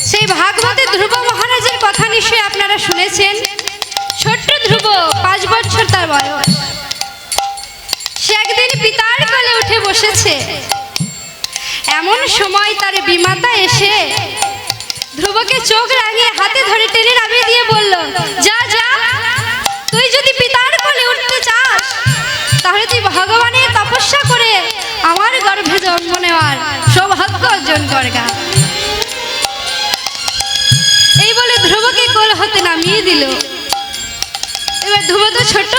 সেই ভাগবতে ধ্রুব মহারাজের কথা নিশ্চয়ই আপনারা শুনেছেন। ছোট্ট ধ্রুব, 5 বছর তার বয়স। সে একদিন পিতার কোলে উঠে বসেছে। এমন সময় তার বিমাতা এসে ধ্রুবকে চোখ রাঙিয়ে হাতে ধরে টেনে নামিয়ে দিয়ে বলল, যা যা, তুই যদি পিতার কোলে উঠতে চাস তাহলে তুই ভগবানের তপস্যা করে আমার গর্ভে জন্ম নেওয়ার সৌভাগ্য অর্জন করগা। এই বলে ধ্রুবকে কোল হতে নামিয়ে দিল। এবার ধ্রুব তো ছোট,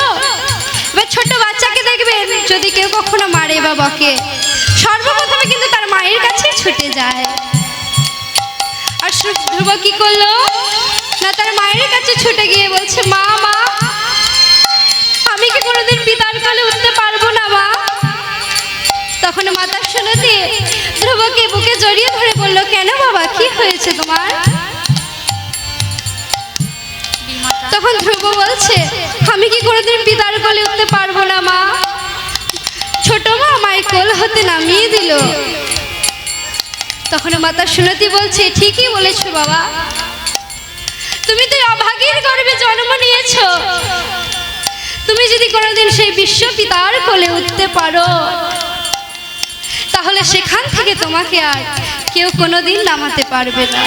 এবার ছোট বাচ্চাকে দেখবেন যদি কেউ কখনো মারে বা বকে, সর্বপ্রথমে কিন্তু তার মায়ের কাছে ছুটে যায়। আর ধ্রুব কি করলো না, তার মায়ের কাছে ছুটে গিয়ে বলছে, মা মা, আমি কি কোনোদিন পিতার কোলে উঠতে পারবো না মা? তখন মাতা শুনতে ধ্রুবকে বুকে জড়িয়ে ধরে বলল, কেন বাবা, কি হয়েছে তোমার? তখন ধ্রুব বলছে, আমি কি কোনোদিন পিতার কোলে উঠতে পারবো না মা? ছোট মা আমায় কোল হতে নামিয়ে দিল। তখন মাতা সুনতি বলছে, ঠিকই বলেছো বাবা, তুমি তো অভাগীর গর্ভে জন্ম নিয়েছো। তুমি যদি কোনোদিন সেই বিশ্ব পিতার কোলে উঠতে পারো তাহলে সেখান থেকে তোমাকে আর কেউ কোনোদিন নামাতে পারবে না।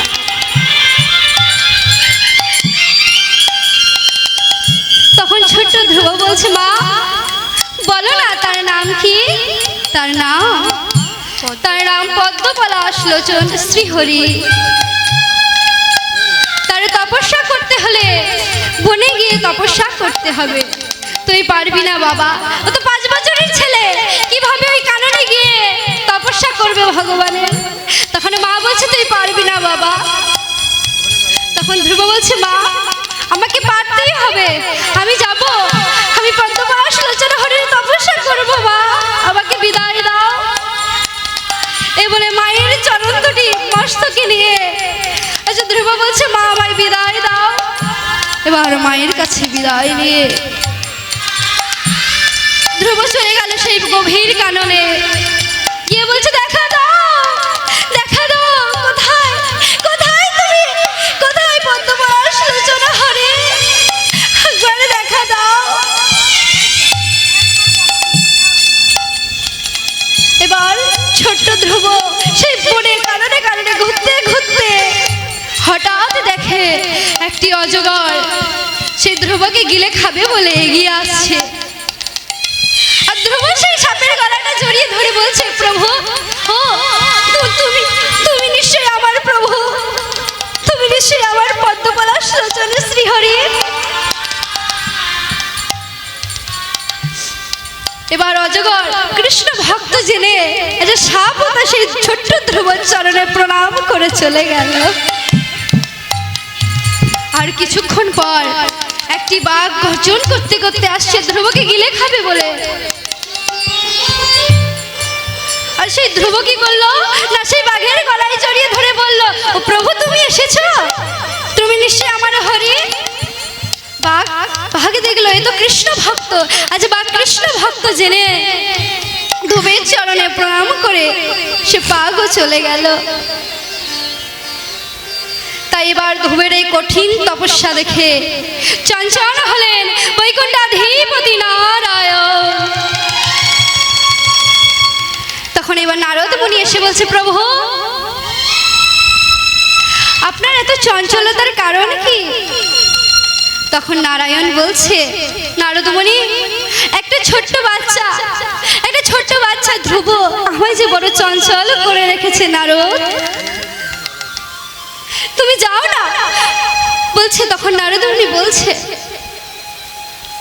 তখন ছোট্ট ধ্রুব বলছে, মা বলো না তার নাম কি? তার নাম পদ্মপলাশ লোচন শ্রীহরি। তার তপস্যা করতে হলে বনে গিয়ে তপস্যা করতে হবে। তুই পারবি না বাবা, ও তো 5 বছরের ছেলে, কিভাবে ওই কাননে গিয়ে তপস্যা করবে ভগবানের? তখন মা বলছে, তুই পারবি না বাবা। তখন ধ্রুব বলছে, মা আমাকে পারতেই হবে, আমি যাব, আমি পদ্মপলাশ লোচন হরির তপস্যা করবো, মা আমাকে বিদায় দাও। এই বলে মায়ের চরণ দুটি মস্তকে নিয়ে ধ্রুব বলছে, মা আমায় বিদায় দাও। এবার মায়ের কাছে বিদায় নিয়ে ধ্রুব চলে গেল সেই গভীর কাননে। গিয়ে বলছে, দেখা দাও, দেখা দাও, কোথায় কোথায় তুমি, কোথায় পদ্মপলাশ লোচন হরি, একবার দেখা দাও। এবার ছোট্ট ধ্রুব সেই বনে কাননে কাননে ঘুরতে ঘুরতে হঠাৎ দেখে একটি অজগর সেই ধ্রুবকে গিলে খাবে বলে এগিয়ে আসছে। আর ধ্রুব সেই সাপের গলাটা জড়িয়ে ধরে বলছে, প্রভু, ও তুমি নিশ্চয়ই আমার প্রভু, তুমি নিশ্চয়ই আমার পদ্মপলাশ লোচন শ্রীহরি। এবার অজগর কৃষ্ণ ভক্ত জেনে সাপ সেই ছোট্ট ধ্রুবর চরণে প্রণাম করে চলে গেল। আর কিছুক্ষণ পর একটি বাঘ গর্জন করতে করতে আসছে ধ্রুবকে গিলে খাবে বলে। আর সেই ধ্রুব কি করলো না, সেই বাঘের গলায় জড়িয়ে ধরে বলল, ও প্রভু, তুমি এসেছো, তুমি নিশ্চয়ই আমার হরি। বাঘ দেখলো এ তো কৃষ্ণ ভক্ত। আজ বাঘ কৃষ্ণ ভক্ত জেনে ধ্রুবের চরণে প্রণাম করে সে বাঘও চলে গেল। তাই এবার ধ্রুবের এই কঠিন তপস্যা দেখে চঞ্চল হলেন বৈকুণ্ঠাধিপতি নারায়ণ। তখন এবার নারদ মুনি এসে বলছে, প্রভু আপনার এত চঞ্চলতার কারণ কি? তখন নারায়ণ বলছে, নারদ মুনি, একটা ছোট্ট বাচ্চা ধ্রুব আমায় যে বড় চঞ্চল করে রেখেছে নারদ, তুমি যাও না বলছে। তখন নারদ মুনি বলছে,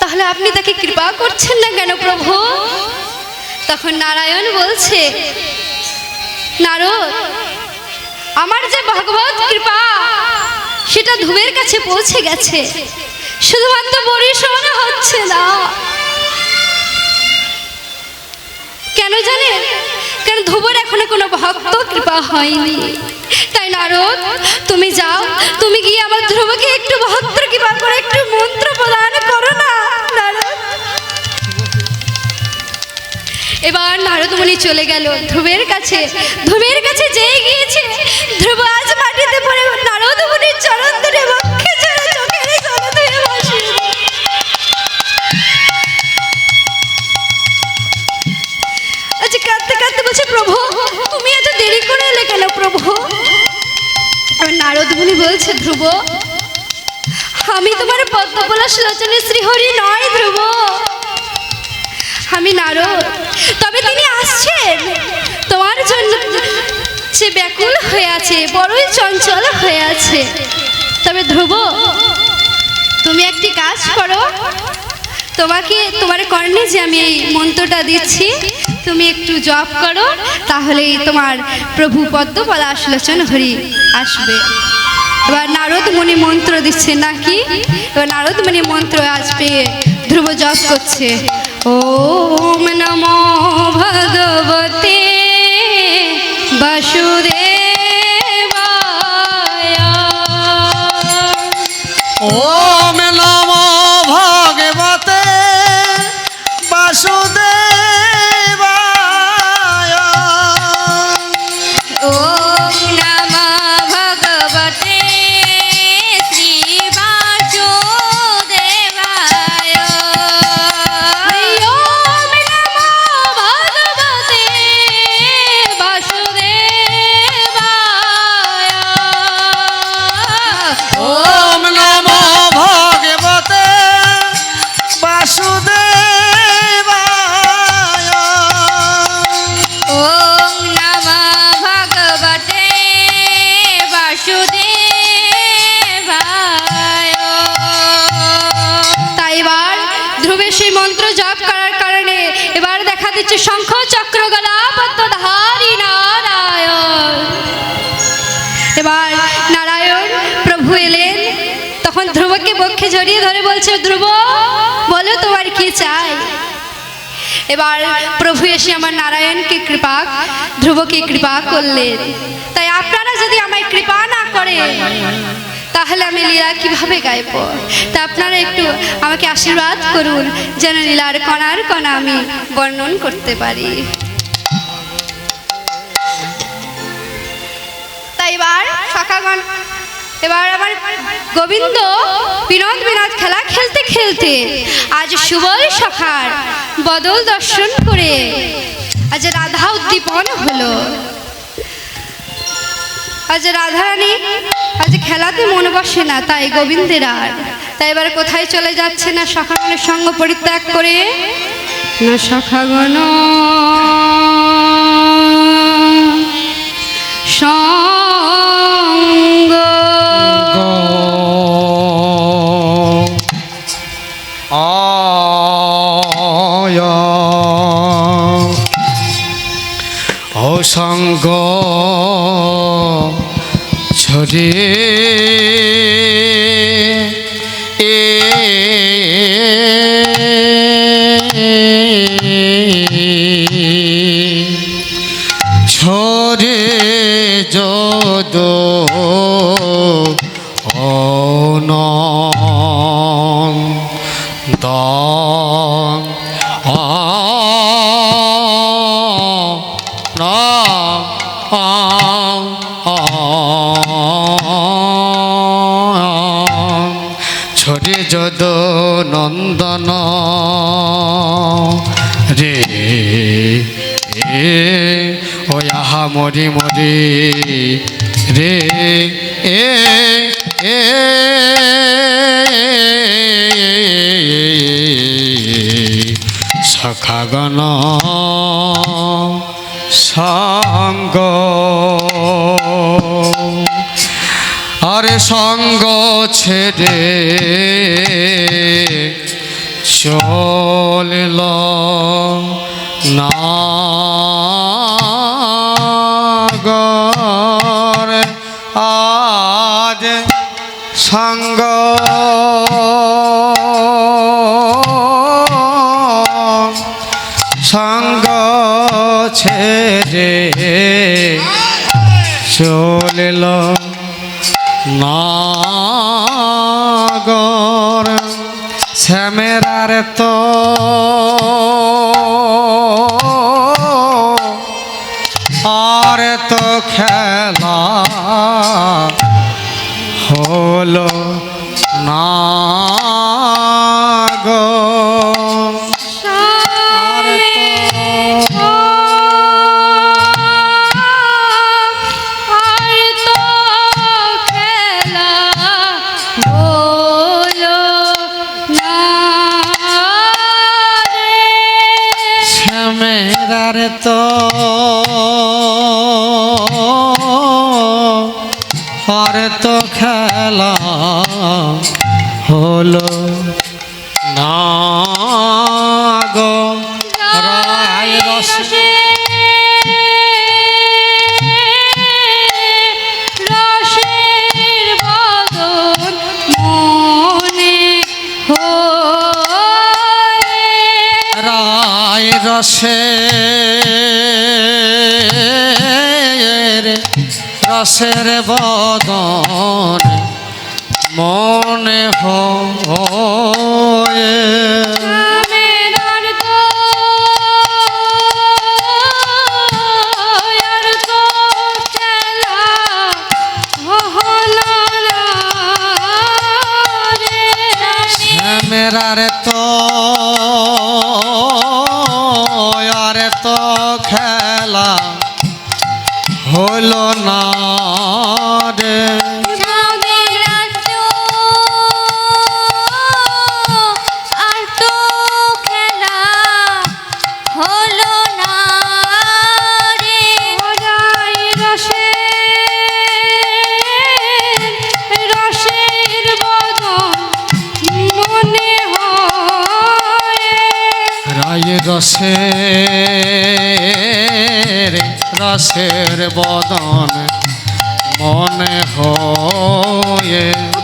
তাহলে আপনি তাকে কৃপা করছেন না কেন প্রভু? তখন নারায়ণ বলছে, নারদ, আমার যে ভগবত কৃপা সেটা ধ্রুবের কাছে পৌঁছে গেছে, শুধুমাত্র পরিশোধ হচ্ছে না। কেন জানেন? কারণ ধ্রুবের এখনো কোনো ভক্ত কৃপা হয়নি। তাই নারদ, তুমি যাও, তুমি গিয়ে আমার ধ্রুবকে একটু ভক্ত কৃপা করে একটু মন্ত্র প্রদান করো না নারদ। এবার নারদ মুনি চলে গেল ধ্রুবের কাছে। ধ্রুবের কাছে যেই গিয়েছে প্রভু, নারদ মুনি বলছে ধ্রুব, আমি তোমার পদ্মপলাশ লোচনের শ্রীহরি নয় ধ্রুব, আমি নারদ। তবে তিনি আসছেন তোমার জন্য, সে ব্যাকুল হয়ে আছে, বড়ই চঞ্চল হয়ে আছে। তবে ধ্রুব, তুমি একটি কাজ করো, তোমাকে তোমার কর্ণে যে আমি এই মন্ত্রটা দিচ্ছি, তুমি একটু জপ করো, তাহলেই তোমার প্রভু পদ্মপলাশ লোচন হরি আসবে। এবার নারদ মুনি মন্ত্র দিচ্ছে নাকি, এবার নারদ মুনি মন্ত্র আসবে, ধ্রুব জপ করছে। ওম নমো ভগবতে বাসুদেবায়। ওম নমো ভগবতে বাসুদেবায়। ওম নমো ভগবতে শ্রী বাসুদেবায়। ওম নমো ভগবতে বাসুদেবায়। ওম নমো ভগবতে বাসুদেবায়। ওম নমো ভগবতে বাসুদেবায়। তাই এবার ধ্রুবের সেই মন্ত্র জপ করার কারণে এবার দেখা দিচ্ছে শঙ্খ চক্র গদা পদ্মধারী নারায়ণ। এবার নারায়ণ প্রভু এলেন, তখন ধ্রুবকে বক্ষে জড়িয়ে ধরে বলছে, ধ্রুব বলো তোমার কি চাই। এবার প্রভু এসে আমার নারায়ণকে ধ্রুবকে কৃপা করলেন। তাই আপনারা যদি আমায় কৃপা না করে তাহলে আমি লীলা কিভাবে গাইব। তা আপনারা একটু আমাকে আশীর্বাদ করুন, যেন লীলার কণার কণা আমি বর্ণন করতে পারি। তাই এবার সখাগণ, এবার আমার গোবিন্দ বিনোদ খেলা খেলতে খেলতে আজ সুবল সখার বদল দর্শন করে আজ রাধা উদ্দীপন হলো। আজ রাধারানী আজ খেলাতে মন বসে না, তাই গোবিন্দের আর। তাই এবার কোথায় চলে যাচ্ছে না সখাগণের সঙ্গ পরিত্যাগ করে, না সখাগণ সঙ্গ। অসঙ্গ ছড়িয়ে ছড়ে যদ অনন্দ ছড়ে যদ নন্দন রে ও আহা মরি মরি রে সখাগণ সঙ্গ। আরে সঙ্গ ছেড়ে চলিল নাগর আজ সঙ্গ সঙ্গ ছেড়ে চলিল নাগর শ্যামেরার তো আর তো খেলা হলো না গো। আর তো খেলা হলো না গো রায় রসে রসের বদন মনে হয় রায় রসের বদন মনে হয় আমের তো আর তো খেলা হলো না রে মেরার তো আর তো খেলা হলো না রে আর তো খেলা হলো না রে রসের বদন মনে হয় রায় রসের বদন মনে হয়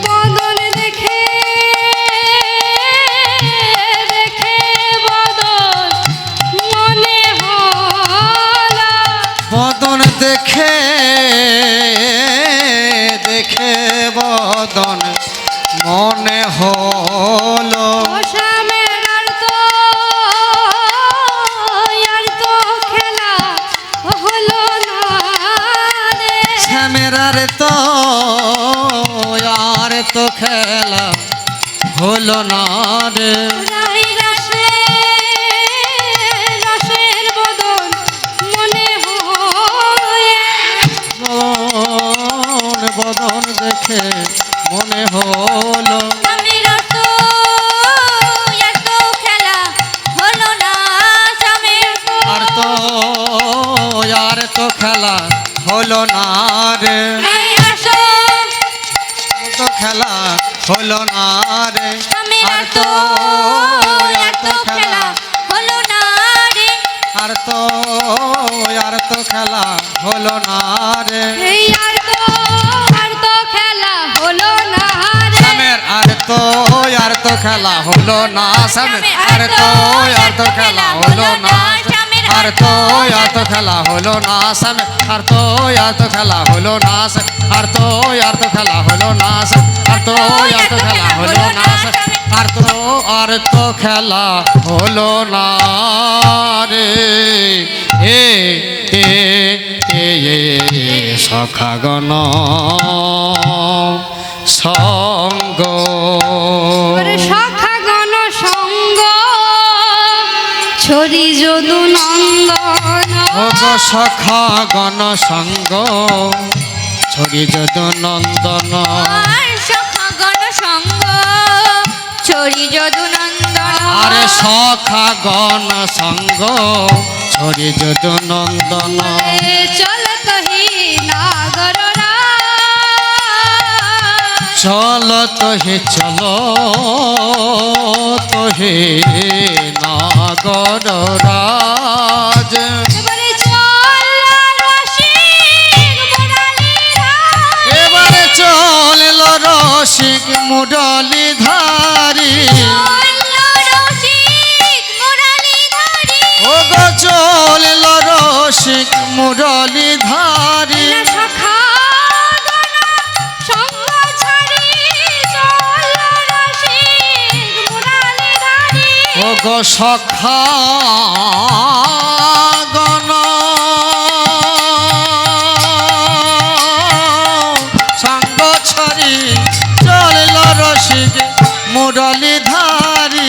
বদন দেখে দেখে বদন মনে হলো বদন দেখে দেখে বদন মনে হলো শ্যামের আর তো খেলা হলো না রে শ্যামেরার তো আর তো খেলা হলো না রে রাই রসের বদন মনে হয় বদন দেখে মনে হলো স্বামীর তো খেলা হলো না স্বামীর আর তো খেলা হলো না রে তো খেলা হলো না রে আর তো খেলা হলো না রে আর তো খেলা হলো না রে এই আর তো খেলা হলো না রে স্যামের আর তো খেলা হলো না স্যামের আর তো খেলা হলো না আর তো খেলা হলো না স্যামের আর তো খেলা হলো না আর তো খেলা হলো না আর তো খেলা হলো না আর তো খেলা হলো না রে এ এ এ এ সখাগণ সঙ্গ ওরে সখাগণ সঙ্গ ছড়ি যদু নন্দন গো সখাগণ সঙ্গ ছড়ি যদু নন্দন সখাগণ সঙ্গ ছড়ি যদু নন্দন আরে সখাগণ সঙ্গ ছড়ি যদু নন্দন চল তহি নাগররা চল তোহে চলো তোহে নাগর রাজ এবারে চল রসিক মুরালিধর এবারে চল রসিক মুরলি ধারি চল রসিক মুরালিধর ও গো চল রসিক মুরলি ধারি সখাগণ সঙ্গ ছাড়ি চল রসিক মুরালিধর ও গো সখাগণ সঙ্গ ছাড়ি চল রসিক মুরলি ধারি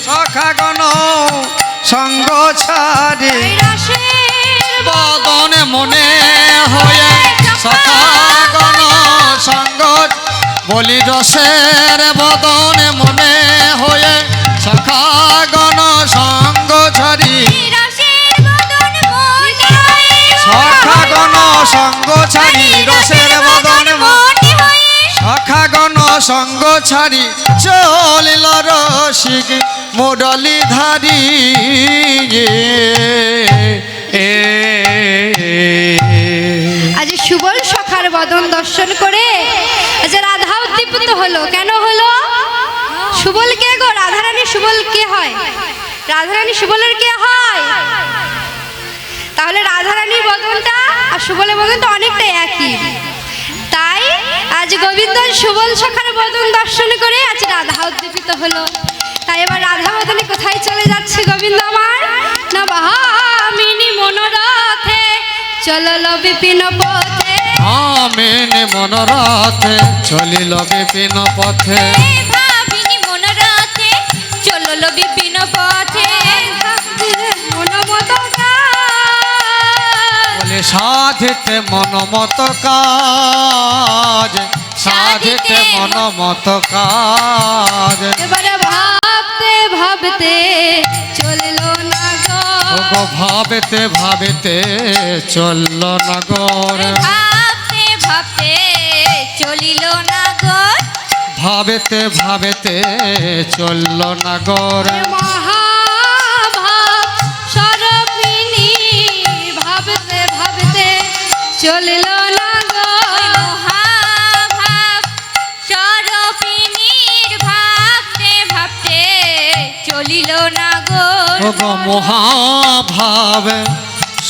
সখাগণ সঙ্গ ছাড়ি বদনে মনে হয়ে সখাগণ সঙ্গ বলি রসের বদনে মনে হয়ে সখাগণ সঙ্গ ছাড়ি সখাগণ সঙ্গ ছাড়ি রসের বদনে সঙ্গ ছাড়ি চলিল রসিক মুরলি ধারি আজ সুবল সখার বদন দর্শন করে আজ রাধা উদ্দীপিত হলো। কেন হলো? সুবল কে গো? রাধারানী সুবল কে হয়? রাধারানী সুবলের কে হয়? তাহলে রাধারানীর বদনটা আর সুবলের বদনটা অনেকটা একই। তাই আজ গোবিন্দ সুবল সখার বদন দর্শন করে আজ রাধা উদ্দীপিত হলো। তাই এবার রাধা বদনে কোথায় চলে যাচ্ছে গোবিন্দ আমার? না বাহামিনী মনোরথে চলল বিপিন পথে। আমিনী মনোরথে চলিল বিপিন পথে। ভাবিনি মনোরথে চলল বিপিন পথে। মনোমত বলে সাধিতে মনমত কাজ, সাধিতে মনমত কাজ। এবারে ভাবতে ভাবতে চলল না গো। ওগো ভাবতে ভাবতে চলল নগর। ভাবতে ভাবতে চলিল নাগর। ভাবতে ভাবতে চলল নগর। মহাভাব স্বরূপিণী ভাবতে ভাবতে চলল না গো। মহাভাব স্বরূপিণীর ভাবতে ভাবতে চলিল নাগর। ওগো মহাভাব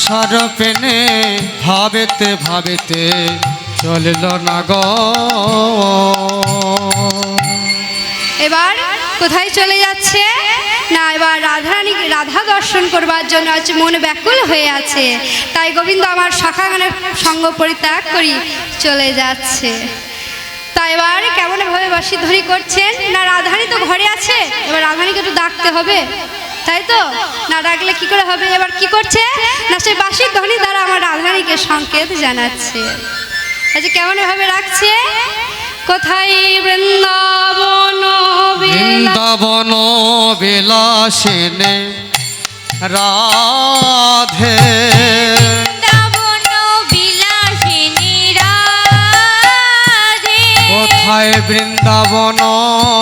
স্বরূপিণী ভাবতে ভাবতে চলল নগর। এবার কোথায় চলে যাচ্ছে? না এবার রাধারানী রাধা দর্শন করবার জন্য আজ মন ব্যাকুল হয়ে আছে। তাই গোবিন্দ আমার সখাগণের সঙ্গ পরিত্যাগ করি চলে যাচ্ছে। তাই এবার কেমন ভাবে বাঁশিধ্বনি করছেন? না রাধারানী তো ঘরে আছে, এবার রাধারানীকে একটু ডাকতে হবে, তাই তো? না ডাকলে কি করে হবে? এবার কি করছে? না সেই বাঁশির ধ্বনি দ্বারা আমার রাধারানীকে সংকেত জানাচ্ছে। আচ্ছা কেমন ভাবে রাখছে? কোথায় বৃন্দাবন বৃন্দাবন বিলাসিনী রাধে। বৃন্দাবন বিলাসিনী রাধে। কোথায় বৃন্দাবন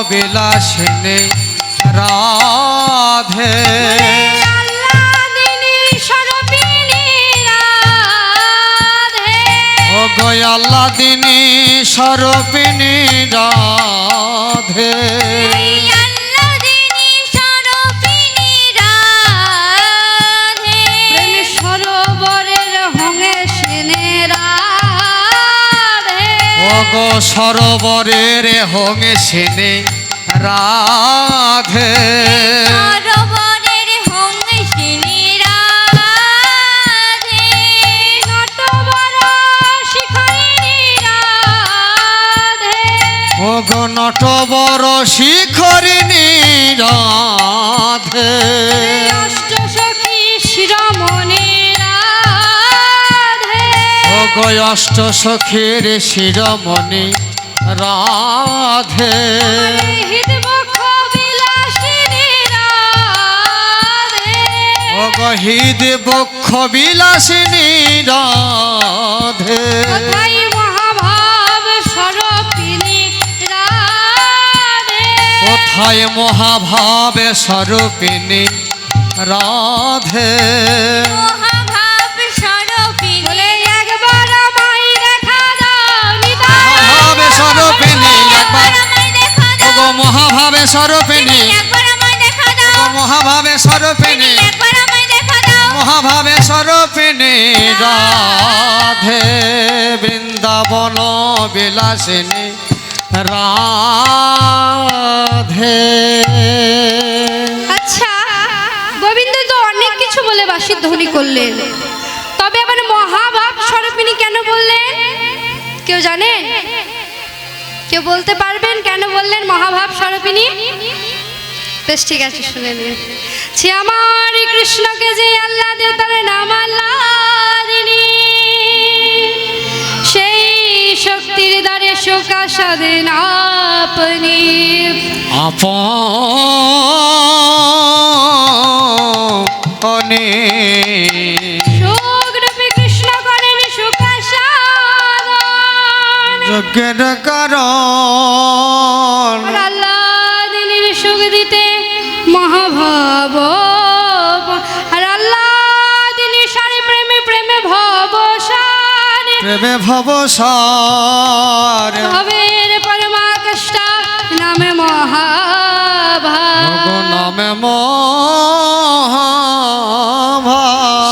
বিলাসিনী রাধে। আল্লাদিনী স্বরূপিণী রাধে। ও গয়াল্লাদিনী স্বরূপিণী রাধে। আল্লাদিনী স্বরূপিণী রাধে। প্রেম সরোবরের হঙে সেনে রাধে। ও গো সরোবরের হঙে সেনে রাধে। সরোবরের হংসিনী রাধে। নটবর শিখরিণী রাধে। ও গো নটবর শিখরিণী রাধে। অষ্ট সখী শিরোমণি রাধে। ও গো অষ্ট সখীর শিরোমণি রাধে। হৃদবক্ষ বিলাসিনী রাধে। ও গো হৃদ বক্ষ বিলাসিনী রাধে। কোথায় মহাভাব স্বরূপিণী রাধে। কোথায় মহাভাবে স্বরূপিণী রাধে। মহাভাব স্বরূপিণী। বলে একবার আমায় দেখা দাও নিতাই। মহাভাবে স্বরূপিণী একবার। আমায় দেখা ও দাও। গো মহাভাবে স্বরূপিণী। একবার আমায় দেখা ও দাও। গো মহাভাবে স্বরূপিণী। একবার আমায় দেখা দাও। মহাভাবে স্বরূপিণী রাধে। বৃন্দাবন বিলাসিনী রাধে। আচ্ছা গোবিন্দ তো অনেক কিছু বলে বাঁশির ধ্বনি করলেন, তবে আবার মহাভাব স্বরূপিণী কেন বললেন? কেউ জানেন? কেউ বলতে পারবেন কেন বললেন মহাভাব স্বরূপিণী? বেশ ঠিক আছে, শুনে নিন। সে আমার কৃষ্ণকে যে আল্লাহ দেবতার নাম আল্লাদিনী, সেই শক্তির দ্বারে শোকা সাধেন আপনি। আপনি শোকরূপে কৃষ্ণ করেন শোকা সাধন। যজ্ঞ সুখের কারণ আর আল্লাহ দিনের সুখ দিতে মহাভাব, আর আল্লাহ দিনের সারে প্রেমে প্রেমে ভব সারে, প্রেমে ভবসার ভবের পরমা কষ্ট নামে মহাভাব, নামে মহাভাব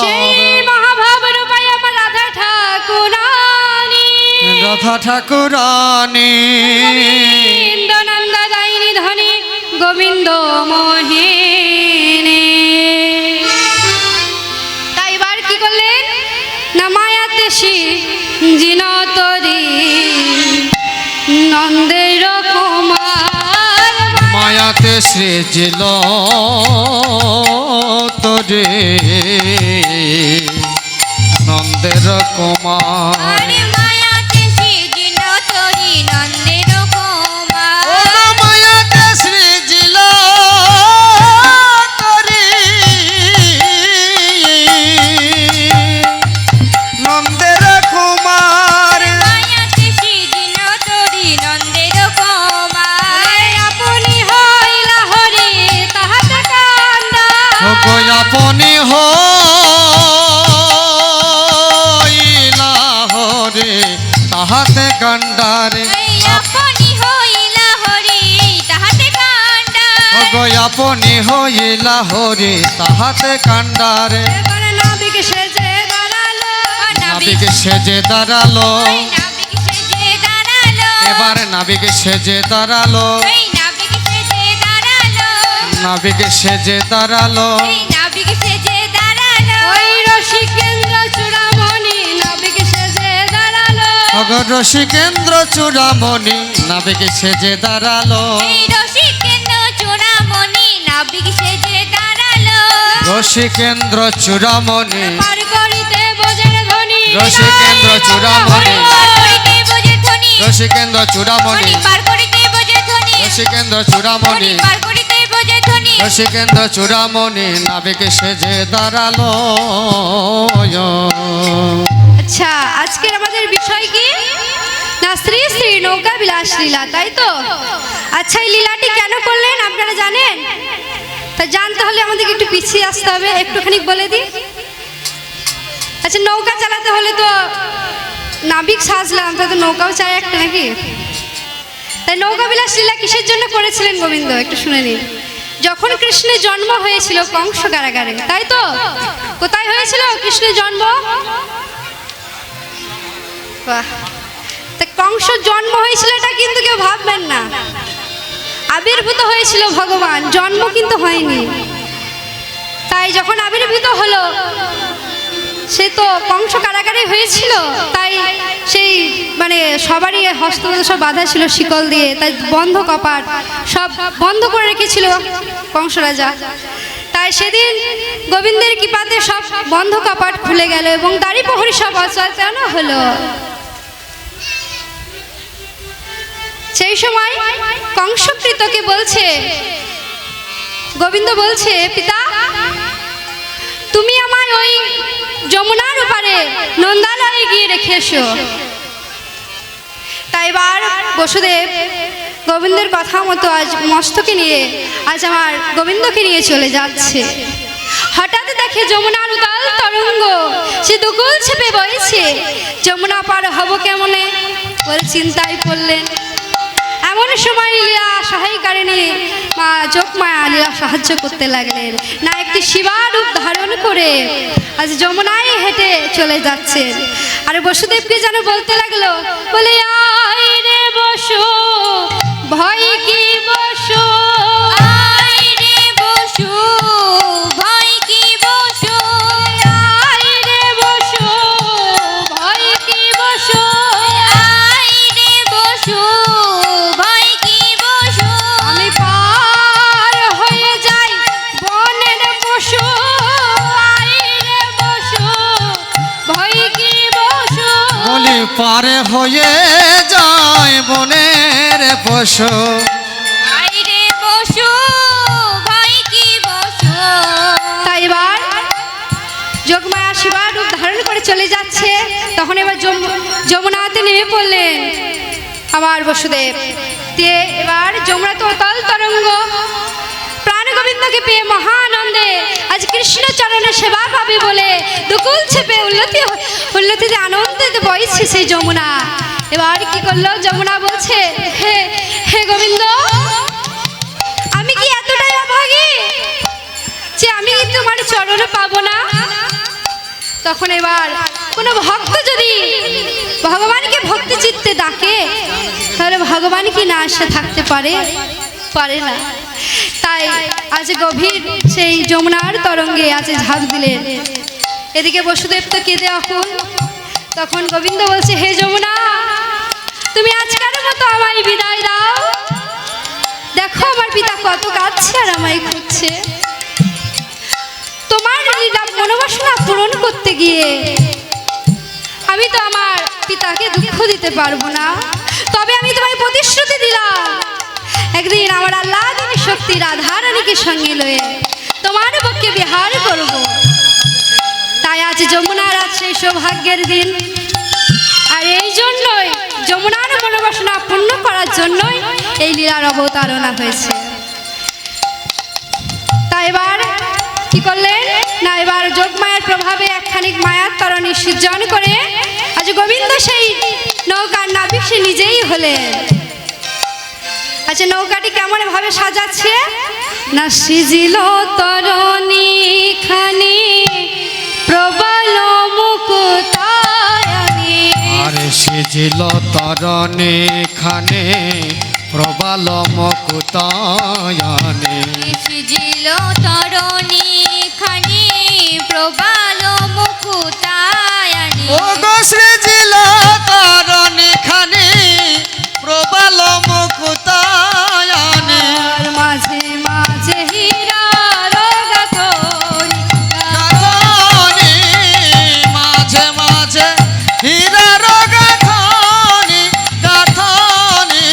সেই মহাভাব রূপাই আমার রাধা ঠাকুরানী, রাধা ঠাকুরানী ইন্দ্রনন্দ দায়িনী ধনী গোবিন্দ মোহিনী। তাই এবার কি করলেন না মায়াতে জিনতরি নন্দের কুমার, মায়াতে সৃজিল তোরে নন্দের কুমার আরে মায়াতে সিজিল তোরি নন্দের কুমার, মায়াতে সৃজিল তোরে নন্দের কুমার মায়াতে সিজিল তোরি নন্দের কুমার, আপনি হইলা হরি তাহাতে কান্দা, আপনি হইলা হরে তাহাতে কান্ডারে এই আপনি হইলা হরি তাহাতে কান্দা, আপনি হইলা হরে তাহাতে কান্ডারে এবার নাবিক সেজে দাঁড়ালো, নাবিক সেজে দাঁড়ালো ওই নাবিক সেজে দাঁড়ালো, এবার নাবিক সেজে দাঁড়ালো ওই নাবিক সেজে দাঁড়ালো, নাবিক সেজে দাঁড়ালো এই নাবিক সেজে দাঁড়ালো, ওই রসিকেন্দ্র চূড়ামণি নাবিক সেজে দাঁড়ালো, রসিকেন্দ্র চূড়ামণি নাবিক সেজে দাঁড়ালো এই রসিকেন্দ্র চূড়ামণি নাবিক সেজে দাঁড়ালো, রসিকেন্দ্র চূড়ামণি পার করিতে বোঝের ধ্বনি, রসিকেন্দ্র চূড়ামণি পার করিতে বোঝে ধ্বনি, রসিকেন্দ্র চূড়ামণি পার করিতে বোঝে ধ্বনি, রসিকেন্দ্র চূড়ামণি পার করিতে বোঝে ধ্বনি, রসিকেন্দ্র চূড়ামণি নাবিক সেজে দাঁড়ালো আচ্ছা আজকের আমাদের বিষয় কি না শ্রী শ্রী নৌকা বিলাস লীলা, তাই তো? আচ্ছা এই লীলাটি কেন করলেন আপনারা জানেন? তা জানতে হলে আমাদেরকে একটু পিছিয়ে আসতে হবে, একটুখানি বলে দিই। আচ্ছা নৌকা চালাতে হলে তো নাবিক সাজলাম, তা তো নৌকাও চাই একটা নাকি? তাই নৌকা বিলাস লীলা কিসের জন্য করেছিলেন গোবিন্দ একটু শুনে নিন। যখন কৃষ্ণের জন্ম হয়েছিল কংস কারাগারে, তাই তো? কোথায় হয়েছিল কৃষ্ণের জন্ম? বাহ, তা কংস জন্ম হয়েছিল এটা কিন্তু কেউ ভাববেন না, আবির্ভূত হয়েছিল ভগবান, জন্ম কিন্তু হয়নি। তাই যখন আবির্ভূত হলো সে তো কংস কারাগারে হয়েছিল, তাই সেই মানে সবারই হস্ত সব বাঁধা ছিল শিকল দিয়ে, তাই বন্ধ কপাট সব বন্ধ করে রেখেছিল কংস রাজা। তাই সেদিন গোবিন্দের কৃপাতে সব বন্ধ কপাট খুলে গেল এবং দাড়ি প্রহরী সব অচেতন হলো। সেই সময় কংসকৃতকে বলছে, গোবিন্দ বলছে, পিতা তুমি আমায় ওই যমুনার ওপারে নন্দালয়ে গিয়ে রেখে এসো। তাই এবার বসুদেব গোবিন্দের কথা মতো আজ মস্তকে নিয়ে আজ আমার গোবিন্দকে নিয়ে চলে যাচ্ছে। হঠাৎ দেখে যমুনার উদাল তরঙ্গ সে দুকুল ছেপে বইছে, যমুনা পার হব কেমনে বলে চিন্তায় পড়লেন। এমন সময় লীলা সহায়িকারিণী মা যোগমায়া লীলা সাহায্য করতে লাগলেন, না একটি শিবা রূপ ধারণ করে আজ যমুনায় হেঁটে চলে যাচ্ছেন। আর বসুদেবকে যেন বলতে লাগলো, বলে আয় রে বসু ভয় কি বসু, আয় রে বসু ভয় কি বসু, আয় রে বসু ভয় কি বসু, আয় রে বসু ভয় কি বসু, আমি পার হয়ে যাই বনের পশু, আয় রে বসু ভয় কি বসু, বলি পারে হয়ে যায় বনের পশু আয় রে বসু ভয় কি বসু। তাই এবার যোগমায়া শিবা রূপ ধারণ করে চলে যাচ্ছে। তখন এবার যমুনাতে নেমে পড়লেন। আমার বসুদেব দিয়ে এবার যমুনা তো অতল তরঙ্গ প্রাণ গোবিন্দকে পেয়ে মহানন্দে আজ কৃষ্ণ চরণের সেবা পাবে বলে দুকুল ছেপে উল্লতিতে আনন্দিতে বইছে সেই যমুনা। এবার কি করলো যমুনা বলছে, হে হে গোবিন্দ, আমি কি এতটাই অভাগী যে আমি কি তোমার চরণ পাবো না? তখন এবার কোনো ভক্ত যদি ভগবানকে ভক্তি চিত্তে ডাকে তাহলে ভগবান কি না আসে থাকতে পারে? পারে না। তাই আজ গভীর সেই যমুনার তরঙ্গে আছে ঝাঁপ দিলেন। এদিকে বসুদেব তো কেঁদে অকুল। তখন গোবিন্দ বলছে, হে যমুনা, তুমি আজকের মতো আমায় বিদায় দাও। দেখো আমার পিতা কত কাঁদছে আর আমায় খুঁজছে। তোমার মনোবাসনা পূরণ করতে গিয়ে আমি তো আমার পিতাকে দুঃখ দিতে পারবো না। তবে আমি তোমায় প্রতিশ্রুতি দিলাম, একদিন আমার আল্লাহ শক্তি রাধা রানীকে সঙ্গে লয়ে তোমার পক্ষে বিহার করব। তাই আজ যমুনার আজ সেই সৌভাগ্যের দিন। আর এই জন্যই যমুনার মনোবাসনা পূর্ণ করার জন্যই এই লীলার অবতারণা হয়েছে। তাই এবার কি করলেন না, এবার যোগমায়ার প্রভাবে একখানিক মায়ার তরণী সৃজন করে আজ গোবিন্দ সেই নৌকার নাবিক সে নিজেই হলেন। আচ্ছা, নৌকাটি কেমন ভাবে সাজাচ্ছে না, সিজিল তরণী খানি প্রবল মুকুতায়নি। আরে সিজিল তরণী খানে প্রবল মুকুতায়নি। সিজিল তরণী খানি প্রবাল মুকুতায়নি। ও গো সৃজিল তরণী খানে প্রবল মুকুতায়নি। আর মাঝে মাঝে হীরার গাঁথনি, গাঁথনি, মাঝে মাঝে হীরার গাঁথনি, গাঁথনি,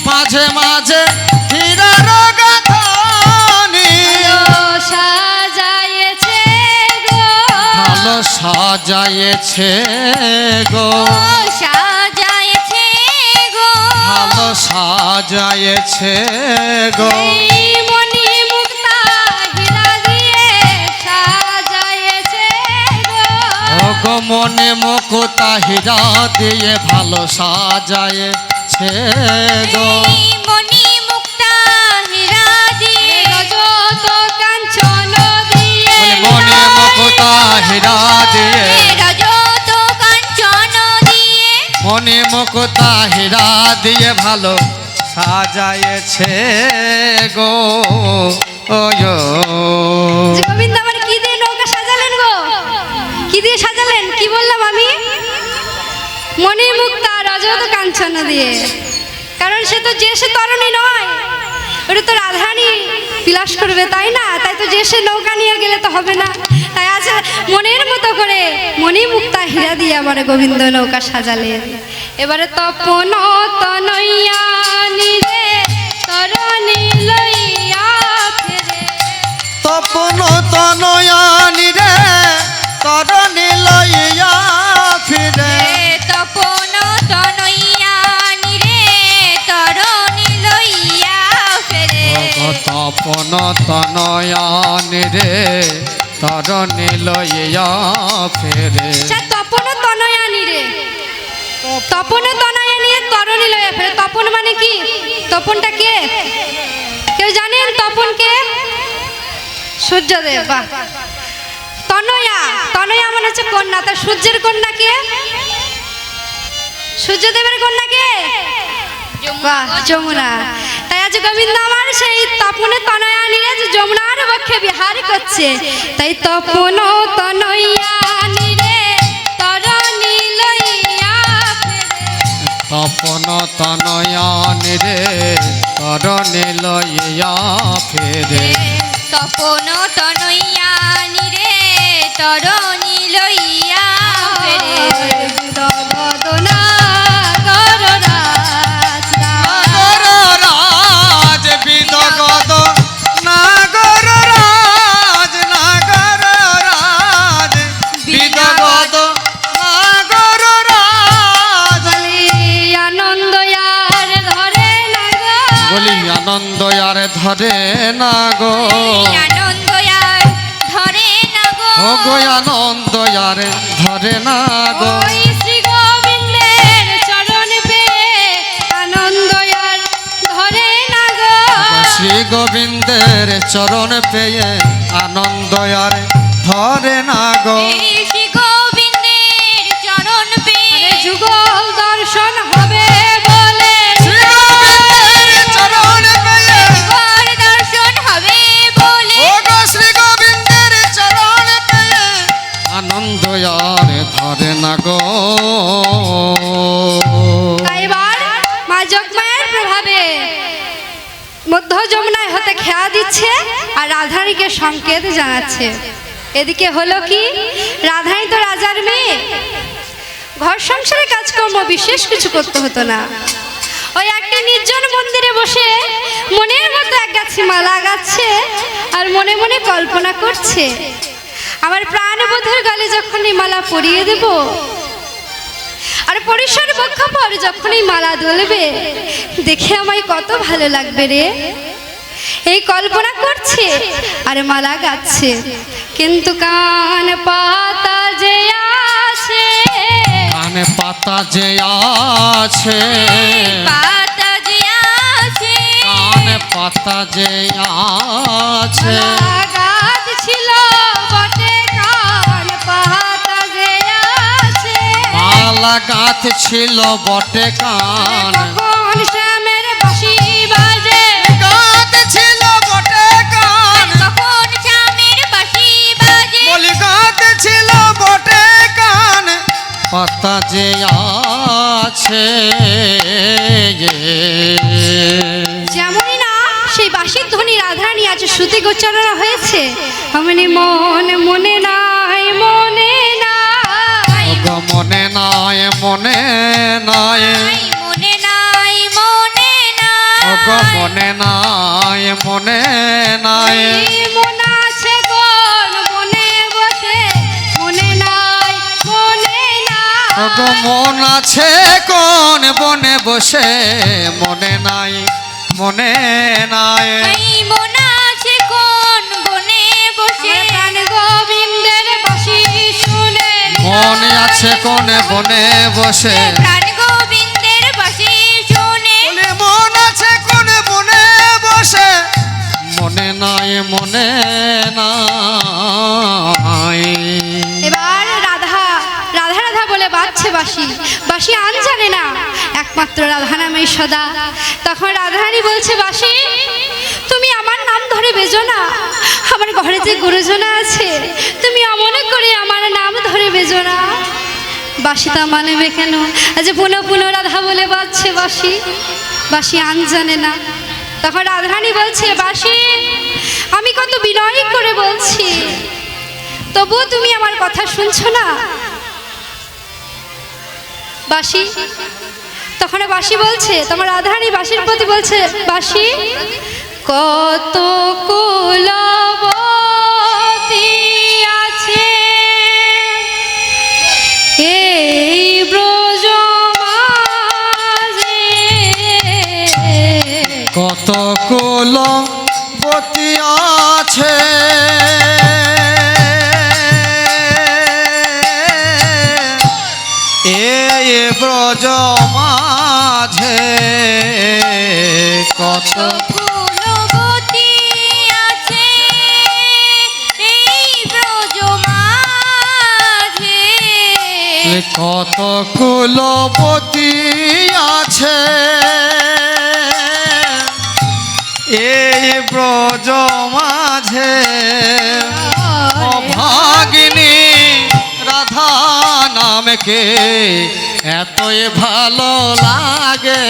মাঝে মাঝে হীরার গাঁথনি। সাজায়েছে গো, ভালো সাজায়েছে গো, সাজায়েছে গো, ভালো সাজায়েছে গো। এই মণি মুক্তা হীরা দিয়ে সাজায়েছে গো। ও গো মনে মুকুতা হীরা দিয়ে ভালো সাজায়েছে গো। এই মণি মুক্তা হীরা দিয়ে রজত কাঞ্চন দিয়ে বলে মনে মুকুতা হীরা দিয়ে, রজত কাঞ্চন দিয়ে মনে মুকুতা হীরা দিয়ে ভালো সাজায়েছে গো। ও যে গোবিন্দ আমার কি দিয়ে নৌকা সাজালেন গো? কি দিয়ে সাজালেন? কি বললাম আমি? মণি মুক্তা রজত কাঞ্চন দিয়ে। কারণ সে তো যে সে তরণী নয়, ওটা তো রাধারানী বিলাস করবে, তাই না? তাই তো যে সে নৌকা নিয়ে গেলে তো হবে না। তাই আজ মনের মতো করে মণি মুক্তা হীরা দিয়ে আমার গোবিন্দ নৌকা সাজালেন। এবারে তপন তনয়া নিরে তরণী লইয়া ফেরে। তপন তনয়ানি রে তরণী লইয়া ফিরে। তপন তনয়ানি রে তরণী লইয়া ফেরে। ও তপন তনয়ানি রে তরণী লইয়া ফেরে। আচ্ছা, তপন তনয়ানি রে, তপন তনয়ানি রে তরণী লইয়া ফেরে। তপন মানে কি? তপনটা কে? কেউ জানেন তপন কে? সূর্যদেব। বাহ। তনয়া, তনয়া মানে হচ্ছে কন্যা। তা সূর্যের কন্যা কে? সূর্যদেবের কন্যা কে? বাহ, যমুনা। তাই আজ গোবিন্দ আমার সেই তপনে তনয়া নিয়ে যে যমুনার বক্ষে বিহার করছে। তাই তপন তনয়া নিরে তরণী লইয়া ফেরে। তপন তনয়ানি রে তরণী লইয়া ফেরে। তপন তনয়ানি রে তরণী লইয়া ফেরে। দদনা গররাজ নাগর রাজ বিদগত নাগর রাজ, নাগর রাজ বিদগত নাগর রাজ। বলিয়ানো আনন্দ আর ধরে না গো, এই আনন্দ আর ধরে না গো, ও গো আনন্দ আর ধরে না গো, ওই শ্রী গোবিন্দের চরণ পেয়ে আনন্দ আর ধরে না গো। শ্রী গোবিন্দের চরণ পেয়ে আনন্দ আর ধরে না গো, এই শ্রী গোবিন্দের চরণ পেয়ে আরে যুগল দর্শন হবে বলে শ্রী গোবিন্দের চরণ পেয়ে, ঘর দর্শন হবে বলে ও গো শ্রী গোবিন্দের চরণ পেয়ে আনন্দ আর ধরে না গো। তাই এবার মা যোগমায়ের প্রভাবে মধ্য যমুনায় হতে খেয়া দিচ্ছে আর রাধারীকে সংকেত জানাচ্ছে। এদিকে হলো কি, রাধাই তো রাজার মেয়ে, ঘর সংসারে কাজকর্ম বিশেষ কিছু করতে হতো না। ওই একটি নির্জন মন্দিরে বসে মনের মতো এক গাছি মালা গাচ্ছে আর মনে মনে কল্পনা করছে, আমার প্রাণবোধের গালে যখন এই মালা পরিয়ে দেব আর পরিসর বক্ষ পর যখন এই মালা দুলবে দেখে আমায় কত ভালো লাগবে রে, এই কল্পনা করছে আর মালা গাচ্ছে। কিন্তু কান পাতা যে আছে, কানে পাতা যে আছে, পাতা যে আছে কানে পাতা যে আছে, মালা গাছ ছিল বটে কান পাতা যে আছে, মালা গাঁথ ছিল বটে কান, তখন শ্যামের বাঁশি বাজে, গাঁথ ছিল বটে কান, তখন শ্যামের বাঁশি বাজে বলি গাঁথ ছিল বটে কান, পাতা যে আছে, যেমনই না সেই বাঁশির ধ্বনি রাধারানী আজ শ্রুতি গোচরণা হয়েছে, আমি মনে মনে নাই মনে নাই, গো মনে নয় মনে নয়, নাই মনে নাই মনে ও গো নাই মনে নয় মনে নয়, মন আছে কোন মনে বসে মনে নাই মনে ও গো নাই, মন আছে কোন বনে বসে মনে নাই মনে নাই, এই মন আছে কোন বনে বসে প্রাণ গোবিন্দের বাঁশি শুনে মন আছে কোন বনে বসে, প্রাণ গোবিন্দের বাঁশি শুনে বলে মন আছে কোন বনে বসে মনে নাই মনে নাই। এবার রাধা রাধা রাধা বলে বাজছে বাঁশি, বাঁশি আন জানে না, একমাত্র রাধা নামেই সদা। তখন রাধারানী বলছে, বাঁশি তুমি আমার নাম ধরে বেজো না, আমার ঘরে যে গুরুজনা আছে তুমি অমনে করে আমার নাম ধরে বেজো না। বাঁশি তা মানবে কেন, আজ পুনঃ পুনঃ রাধা বলে বাজছে বাঁশি, বাঁশি আন জানে না। তখন রাধারানী বলছে, বাঁশি আমি কত বিনয় করে বলছি, তবুও তুমি আমার কথা শুনছো না। বাঁশি তখন বাঁশি বলছে, তোমার রাধারানী বাঁশির প্রতি বলছে, বাঁশি কত কুলবতী আছে এই ব্রজ মাঝে, কত কুলবতী আছে এই ব্রজ মাঝে, কত কুলবতী আছে এই ব্রজ মাঝে কত কুলবতী আছে এই ব্রজ মাঝে, অভাগিনী রাধা নামকে এতই ভালো লাগে,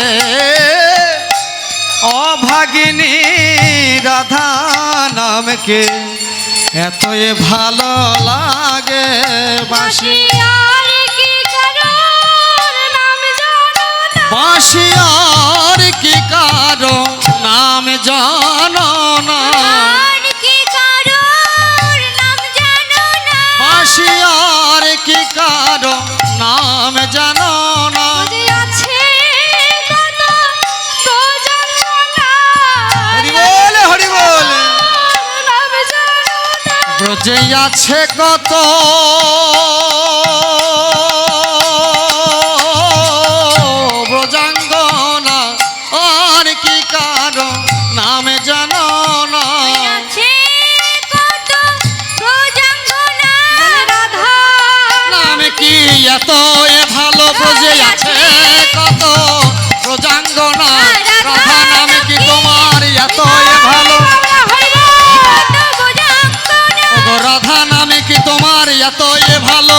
অভাগিনী রাধা নামকে এতই ভালো লাগে, বাঁশি আর কি কারোর নাম জানো না, বাঁশি আর কি কারো নাম জানো না, আর কি কারোর নাম জানো না বাঁশি আর কি কারো নাম জানো না, যে আছে কত প্রজন্মনা, যে আছে কত ব্রজাঙ্গনা আর কি কারো নামে জানো না আছে কত ব্রজাঙ্গনা রাধা নামে কি এত এ ভালো ব্রজে আছে কত ব্রজাঙ্গনা রাধা নামে কি তোমার এত এ ভালো কত ব্রজাঙ্গনা ওগো রাধা নামে কি তোমার এত এ ভালো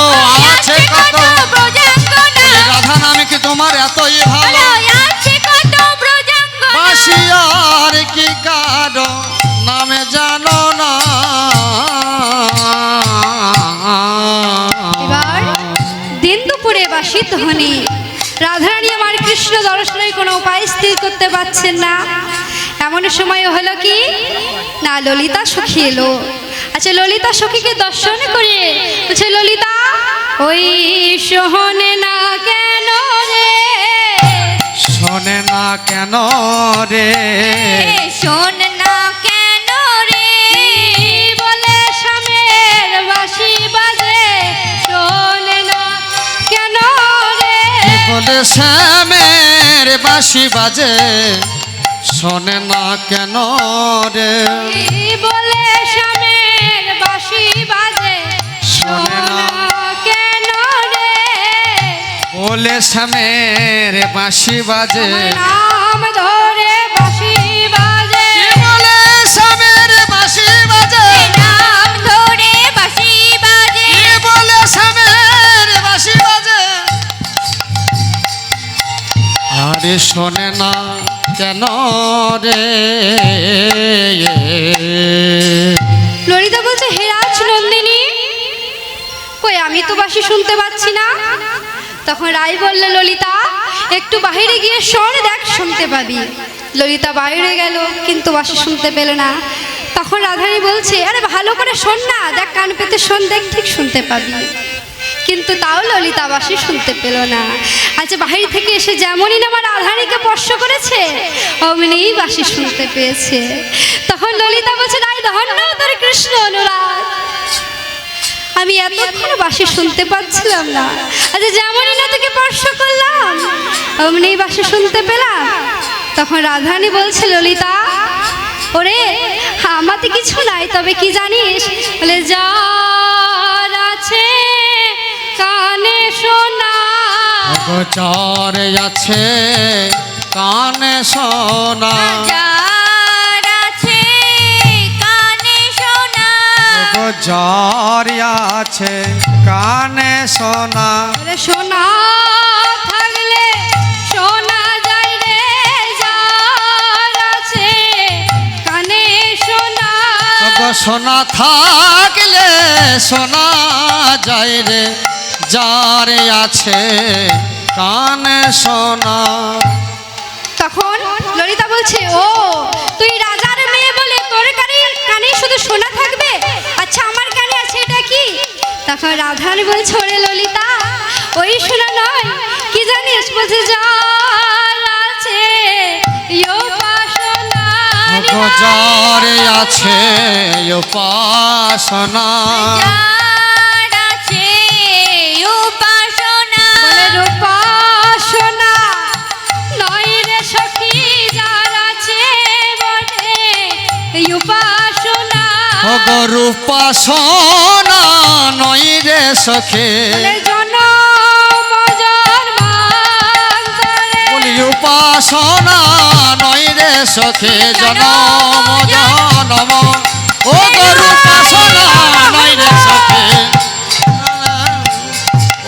আছে কত ব্রজাঙ্গনা রাধা নামে কি তোমার এত এ ভালো আছে কত ব্রজাঙ্গনা বাসিয়ার কি কারো নামে জানো না এবার দিন দুপুরে বাসি ধ্বনি রাধারানী আমার কৃষ্ণ দর্শনের কোনো উপায় স্থির করতে পারছেন না। এমন সময় হলো কি না ললিতা সখী এলো। আচ্ছা ললিতা সখীকে দর্শন করে বলছে ললিতা ওই সোহনে না কেন রে শোনে না কেন রে শোন না কেন রে বলে স্বামের বাঁশি বাজে শোনে না কেন রে বলে শ্যামের বাঁশি বাজে শোনে না কেন রে বলে স্বামের বাঁশি বাজে শোনে না কেন রে বলে শ্যামের বাঁশি বাজে নাম ধরে বাঁশি বাজে বলে শ্যামের বাঁশি বাজে নাম ধরে বাঁশি বাজে বলে শ্যামের বাঁশি বাজে আরে শোনে না কেন রে ললিতা বলছে হে রাজ নন্দিনী কই আমি তো বাঁশি শুনতে পাচ্ছি না। তখন রাই বললে ললিতা একটু বাইরে গিয়ে শোন দেখ শুনতে পাবি। ললিতা বাইরে গেল কিন্তু বাঁশি শুনতে পেল না। তখন রাধারানী বলছে আরে ভালো করে শোন না দেখ কান পেতে শোন দেখ ঠিক শুনতে পাবি। কিন্তু তাও ললিতা বাঁশি শুনতে পেল না। আচ্ছা বাহির থেকে এসে যেমনই না আমার রাধারানীকে স্পর্শ করেছে অমনিই বাঁশি শুনতে পেয়েছে। তখন ললিতা বলছে রাই ধন্য তোর কৃষ্ণ অনুরাগ আমি এতক্ষণ বাঁশি শুনতে পাচ্ছিলাম না। আচ্ছা যেমনই না তোকে স্পর্শ করলাম অমনি বাঁশি শুনতে পেলাম। তখন রাধারানী বলছে ললিতা ওরে আমাতে কিছু নাই তবে কি জানিস বলে যার আছে কানে শোনা গোচর আছে কানে শোনা যার আছে কানে শোনা গোচর আছে কানে শোনা বলে শোনা থাকলে শোনা যায় রে যার আছে কানে শোনা গো শোনা থাকলে শোনা যায় রে যার আছে কানে শোনা তখন ললিতা বলছে ও তুই রাজার মেয়ে বলে তোর কানে শুধু শোনা থাকবে আচ্ছা আমার কানে আছে এটা কি। তখন রাধারানী বলছে ওরে ললিতা ওই শোনা নয় কি জানিস বলছে যার আছে উপাসনা গোচর আছে উপাসনা যার আছে উপাসনা বলে রূপাসনা নয় রে সখী যার আছে বটে উপাসনা গরুপাসনা নই রে সখে বলে জনম জন্মান্তরে বলি উপাসনা নই রে সখে জনম জনম ও গরুপাসনা নই রে সখে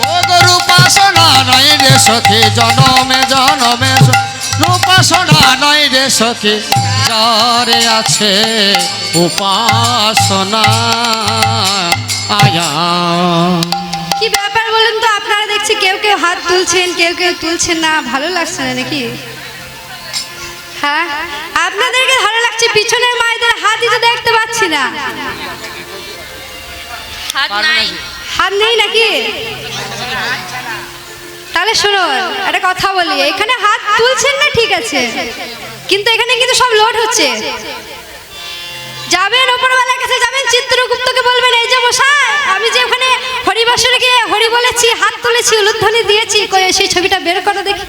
ও গরুপাসনা নই রে সখে জনমে জনমে উপাসনা নই রে সখে যারে আছে উপাসনা আয়া কি ব্যাপার বলুন তো আপনারা দেখছি কেউ কেউ হাত তুলছেন কেউ কেউ তুলছেন না ভালো লাগছে না নাকি হ্যাঁ আপনাদেরকে ভালো লাগছে পিছনের মায়েদের হাতই তো দেখতে পাচ্ছি না হাত নাই হাত নেই নাকি তাহলে শুনুন একটা কথা বলি এখানে হাত তুলছেন না ঠিক আছে কিন্তু এখানে কিন্তু সব লোড হচ্ছে যাবেন ওপরওয়ালাকে কাছে যাবেন চিত্রগুপ্তকে বলবেন এই যে মশাই আমি যে ওখানে হরিবাসরে গিয়ে হরি বলেছি হাত তুলেছি উলুধ্বনি দিয়েছি কই সেই ছবিটা বের করে দেখি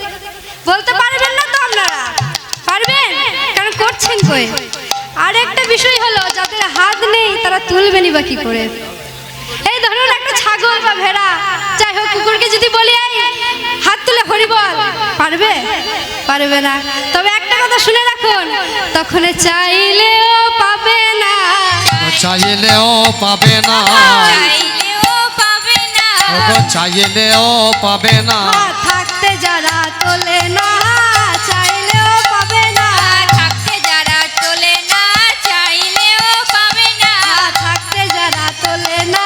বলতে পারবেন না তো আপনারা পারবেন কারণ করছেন কই আর একটা বিষয় হলো যাদের হাত নেই তারা তুলবেনই বা কি করে এই ধরুন একটা ছাগল বা ভেড়া যাই হোক কুকুরকে যদি বলি এই হাত তুলে হরি বল পারবে পারবে না তবে একটা কথা শুনে রাখুন তখন চাইলেও পাবে না চাইলেও পাবে না চাইলেও পাবে না ওগো চাইলেও পাবে না থাকতে যারা তোলে না চাইলেও পাবে না থাকতে যারা তোলে না চাইলেও পাবে না থাকতে যারা তোলে না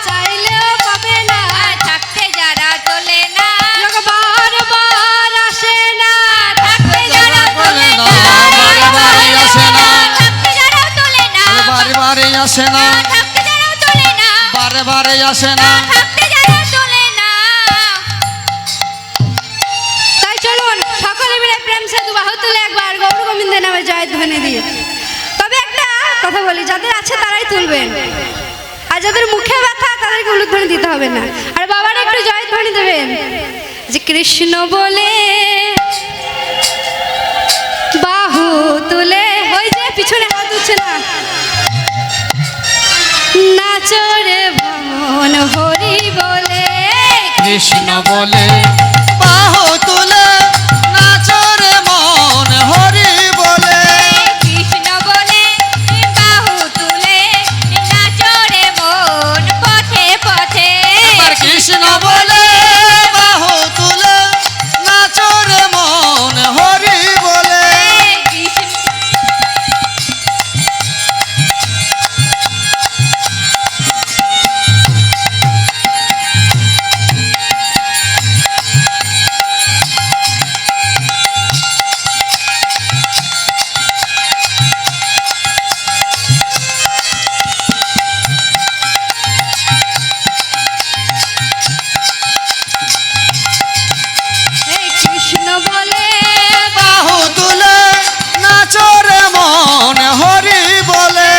চাইলেও পাবে না থাকতে যারা তোলে না লোক বারবার আসে না থাকতে যারা তোলে না বারে আসে না থাকতে যারা তোলে না বারে বারে আসে না থাকতে যারা তোলে না বারে বারে আসে না থাকতে যারা তোলে না তাই চলুন সকলে মিলে প্রেম সেতু বাহু তুলে একবার গৌর গোবিন্দের নামে জয়ধ্বনি দিয়ে তবে একটা কথা বলি যাদের আছে তারাই তুলবেন আর যাদের মুখে ব্যথা তাদেরকে উলুধ্বনি দিতে হবে না আর বাবার একটু জয়ধ্বনি দেবেন যে কৃষ্ণ বলে বাহু তুলে ওই যে পিছনে হাত উঠছে না নাচরে ভ্রমণ হরি বলে কৃষ্ণ বলে বাহু তুলে নাচরে মন হরি বলে কৃষ্ণ বলে বাহু তুলে নাচরে মন পথে পথে আর কৃষ্ণ বলে বাহু তুলে নাচরে মন হরি বলে কৃষ্ণ এই কৃষ্ণ বলে বাহু তুলে নাচরে মন হরি বলে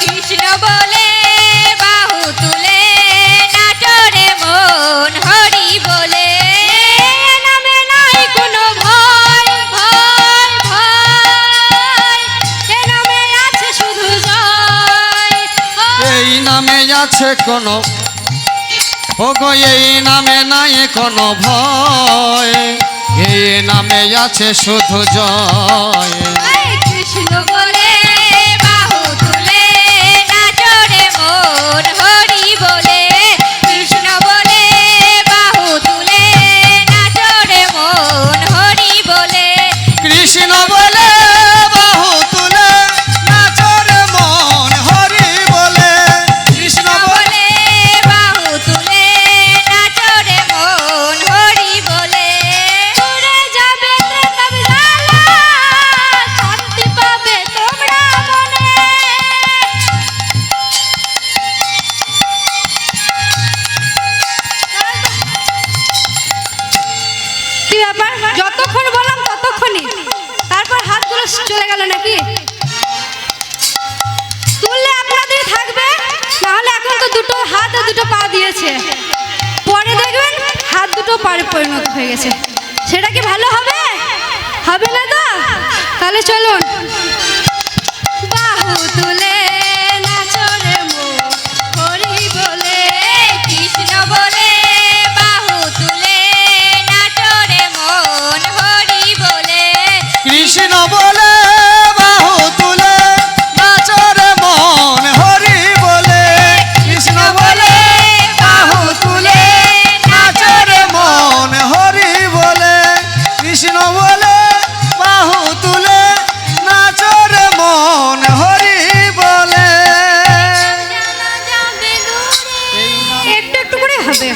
কৃষ্ণ বলে বাহু তুলে নাচরে মন হরি বলে নামে নাই কোনো ভয় ভয় ভয় এ নামে আছে শুধু জয় এই নামে আছে কোনো ওগো এই নামে নাই কোনো ভয় এই নামে আছে শুধু জয় এই কৃষ্ণ বলে বাহু তুলে নাচরে মন হরি বলে কৃষ্ণ বলে বাহু তুলে নাচরে মন হরি বলে কৃষ্ণ বলে বাহু তুলে নাচরে মন হরি বলে কৃষ্ণ বলে বলে বাহু তুলে নাচরে মন হরি বলে দূরে যাবে তবে জ্বালা শান্তি পাবে তোমরা মনে কি ব্যাপার যতক্ষণ বললাম ততক্ষণই তারপর হাতগুলো চলে গেল নাকি তুললে আপনাদের থাকবে নাহলে এখন তো দুটো হাত আর দুটো পা দিয়েছে পরে দেখবেন হাত দুটো পারে পরিণত হয়ে গেছে সেটা কি ভালো হবে হবে না তো তাহলে চলুন বাহু তুলে নাচরে মন হরি বলে কৃষ্ণ বলে বাহু তুলে নাচরে মন হরি বলে কৃষ্ণ বলে বাহু তুলে নাচরে মন হরি বলে কৃষ্ণ বলে বাহু তুলে নাচরে মন হরি বলে কৃষ্ণ বলে বাহু তুলে নাচরে মন হরি বলে একটু একটু করে হবে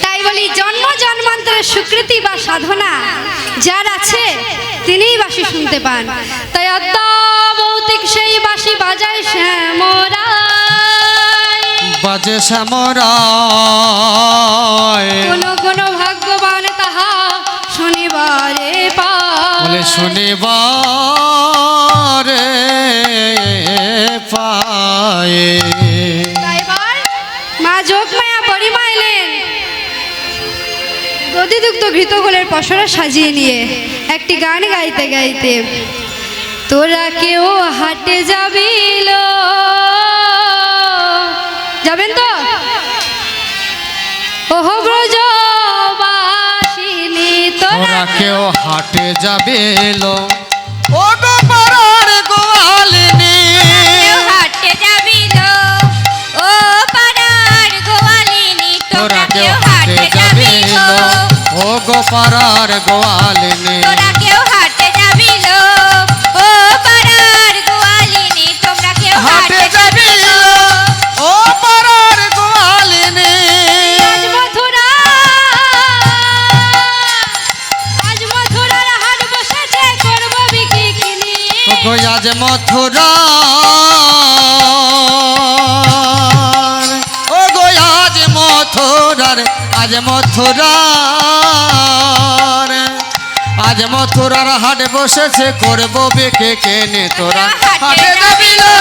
তাই বলি জন্ম জন্মান্তরের স্বীকৃতি বা সাধনা যার আছে তিনিই বাঁশি শুনতে পান তাই আত্মা ভৌতিক সেই বাঁশি বাজায় শ্যামরায় বাজে শ্যামরায় কোন ভাগ্যবান তাহা শনিবারে বলে পায় শনিবারে গায়ে। তাই এবার মা যোগমায়া বড়িমা এলেন দধিদুগ্ধ ঘৃতকোলের পসরা সাজিয়ে নিয়ে একটি গান গাইতে গাইতে, তোরা কেউ হাটে যাবিল, যাবেন তো? ওহো ব্রজবাসিনী তোরা তোরা কেউ হাটে যাবে এলো, ও গো পাড়ার গোয়ালিনী। কেউ হাটে যাবিল, ও পাড়ার গোয়ালিনী। তোরা কেউ হাটে যাবে এলো, ও গো পাড়ার গোয়ালিনী। তোরা কেউ হাটে যাবিল, ও পাড়ার গোয়ালিনী। তোমরা কেউ হাটে যাবে এলো, ও পাড়ার গোয়ালিনী। আজ মথুরা, আজ মথুরার হাট বসেছে, করব বিক্রি কিনি। ও গো আজ মথুরা, ও গো আজ মথুরার, আজ মথুরার, আজ মথুরার হাট বসেছে, করবো বিকে কেনে। তোরা হাটে যাবি না,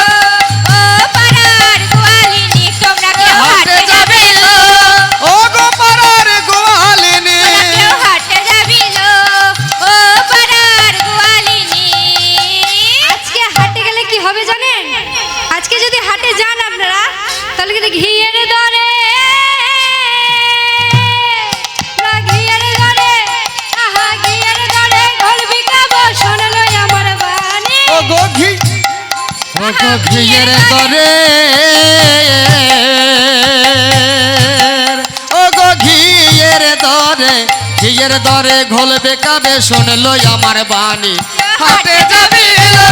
ও পাড়ার গোয়ালিনী। তোমরা কেউ হাটে যাবি না, ও গো পাড়ার গোয়ালিনী। কেউ হাটে যাবিল, ও পাড়ার গোয়ালিনী। আজকে হাটে গেলে কি হবে জানেন? আজকে যদি হাটে যান আপনারা, তাহলে কিন্তু ঘিয়ের দরে, না ঘিয়ের দরে, আহা ঘিয়ের দরে ঘোল বিকাবো, শোনলো আমার বাণী। ও গো ঘি, ও গো ঘিয়ের দরে, ও গো ঘিয়ের দরে, ঘিয়ের দরে ঘোল বেকাবে, শুনলো আমার বাণী। হাটে যাবি না,